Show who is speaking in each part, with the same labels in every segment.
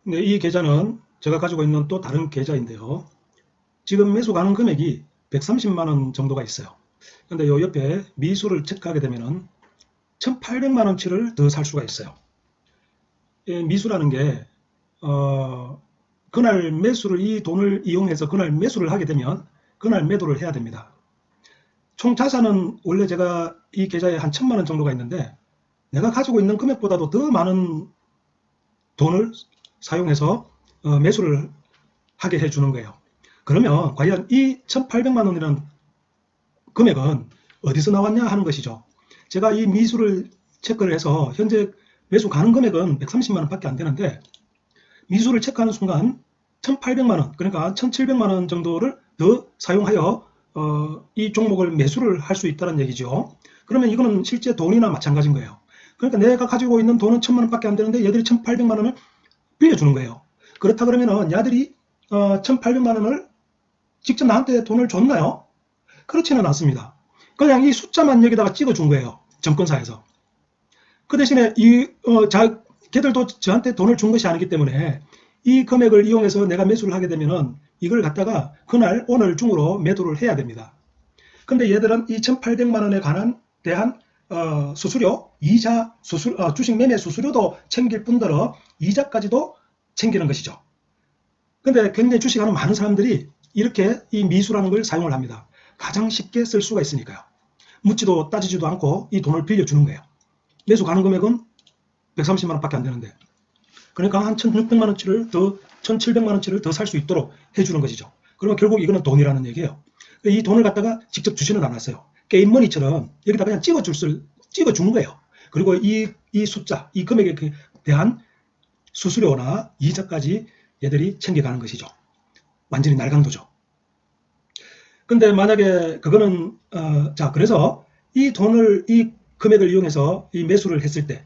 Speaker 1: 네, 이 계좌는 제가 가지고 있는 또 다른 계좌인데요. 지금 매수 가능 금액이 130만 원 정도가 있어요. 근데 요 옆에 미수를 체크하게 되면은 1,800만 원치를 더 살 수가 있어요. 이 미수라는 게 그날 매수를 이 돈을 이용해서 그날 매수를 하게 되면 그날 매도를 해야 됩니다. 총 자산은 원래 제가 이 계좌에 한 1,000만 원 정도가 있는데 내가 가지고 있는 금액보다도 더 많은 돈을 사용해서 매수를 하게 해주는 거예요. 그러면 과연 이 1,800만 원이라는 금액은 어디서 나왔냐 하는 것이죠. 제가 이 미수를 체크를 해서 현재 매수 가능 금액은 130만 원 밖에 안 되는데 미수를 체크하는 순간 1,800만 원, 그러니까 1,700만 원 정도를 더 사용하여 이 종목을 매수를 할 수 있다는 얘기죠. 그러면 이거는 실제 돈이나 마찬가지인 거예요. 그러니까 내가 가지고 있는 돈은 1,000만 원 밖에 안 되는데 얘들이 1,800만 원을 빌려주는 거예요. 그렇다 그러면은 야들이 1,800만 원을 직접 나한테 돈을 줬나요? 그렇지는 않습니다. 그냥 이 숫자만 여기다가 찍어준 거예요. 증권사에서. 그 대신에 걔들도 저한테 돈을 준 것이 아니기 때문에 이 금액을 이용해서 내가 매수를 하게 되면은 이걸 갖다가 그날 오늘 중으로 매도를 해야 됩니다. 근데 얘들은 이 1,800만 원에 대한 수수료, 이자, 주식 매매 수수료도 챙길 뿐더러 이자까지도 챙기는 것이죠. 근데 굉장히 주식하는 많은 사람들이 이렇게 이 미수라는 걸 사용을 합니다. 가장 쉽게 쓸 수가 있으니까요. 묻지도 따지지도 않고 이 돈을 빌려주는 거예요. 매수 가능 금액은 130만 원 밖에 안 되는데 그러니까 한 1,600만 원치를 더 1,700만 원치를 더 살 수 있도록 해주는 것이죠. 그러면 결국 이거는 돈이라는 얘기예요. 이 돈을 갖다가 직접 주지는 않았어요. 게임머니처럼 여기다 그냥 찍어준 거예요. 그리고 이 숫자, 이 금액에 대한 수수료나 이자까지 얘들이 챙겨가는 것이죠. 완전히 날강도죠. 근데 만약에 그거는 그래서 이 금액을 이용해서 이 매수를 했을 때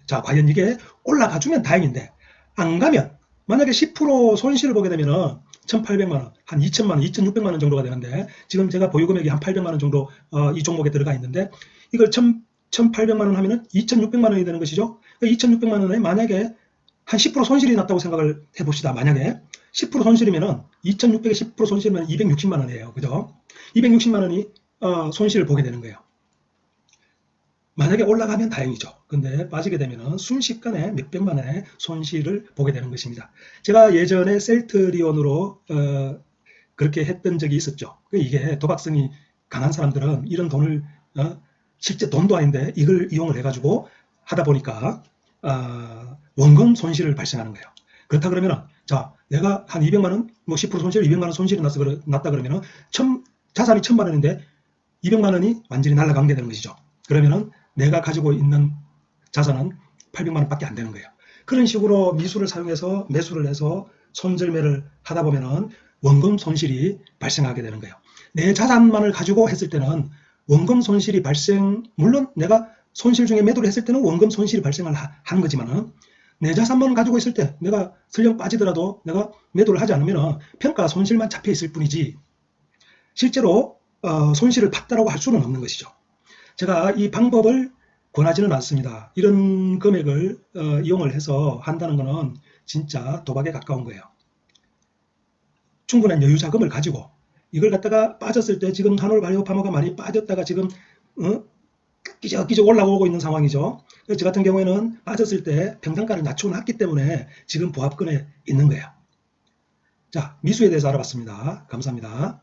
Speaker 1: 과연 이게 올라가 주면 다행인데 안 가면 만약에 10% 손실을 보게 되면은 1,800만 원, 한 2,000만 원, 2,600만 원 정도가 되는데 지금 제가 보유 금액이 한 800만 원 정도 이 종목에 들어가 있는데 이걸 1,800만 원 하면은 2,600만 원이 되는 것이죠. 2,600만 원에 만약에 한 10% 손실이 났다고 생각을 해봅시다. 만약에 10% 손실이면은 2,600에 10% 손실이면 260만 원이에요. 그죠? 260만 원이 손실을 보게 되는 거예요. 만약에 올라가면 다행이죠. 근데 빠지게 되면 순식간에 몇백만 원의 손실을 보게 되는 것입니다. 제가 예전에 셀트리온으로 그렇게 했던 적이 있었죠. 이게 도박성이 강한 사람들은 이런 돈을 실제 돈도 아닌데 이걸 이용을 해가지고 하다 보니까 원금 손실을 발생하는 거예요. 그렇다 그러면은 내가 한 200만 원, 뭐 10% 손실, 200만 원 손실이 났다 그러면은 자산이 1,000만 원인데 200만 원이 완전히 날아가게 되는 것이죠. 그러면은 내가 가지고 있는 자산은 800만 원밖에 안 되는 거예요. 그런 식으로 미수를 사용해서 매수를 해서 손절매를 하다 보면은 원금 손실이 발생하게 되는 거예요. 내 자산만을 가지고 했을 때는 원금 손실이 물론 내가 손실 중에 매도를 했을 때는 원금 손실이 발생을 하는 거지만은 내 자산만 가지고 있을 때 내가 설령 빠지더라도 내가 매도를 하지 않으면 평가 손실만 잡혀 있을 뿐이지 실제로 손실을 봤다라고 할 수는 없는 것이죠. 제가 이 방법을 권하지는 않습니다. 이런 금액을 이용을 해서 한다는 것은 진짜 도박에 가까운 거예요. 충분한 여유 자금을 가지고 이걸 갖다가 빠졌을 때 지금 한올바이오파마가 많이 빠졌다가 지금 끼적끼적 올라오고 있는 상황이죠. 저 같은 경우에는 빠졌을 때 평단가를 낮춰놨기 때문에 지금 보합권에 있는 거예요. 자, 미수에 대해서 알아봤습니다. 감사합니다.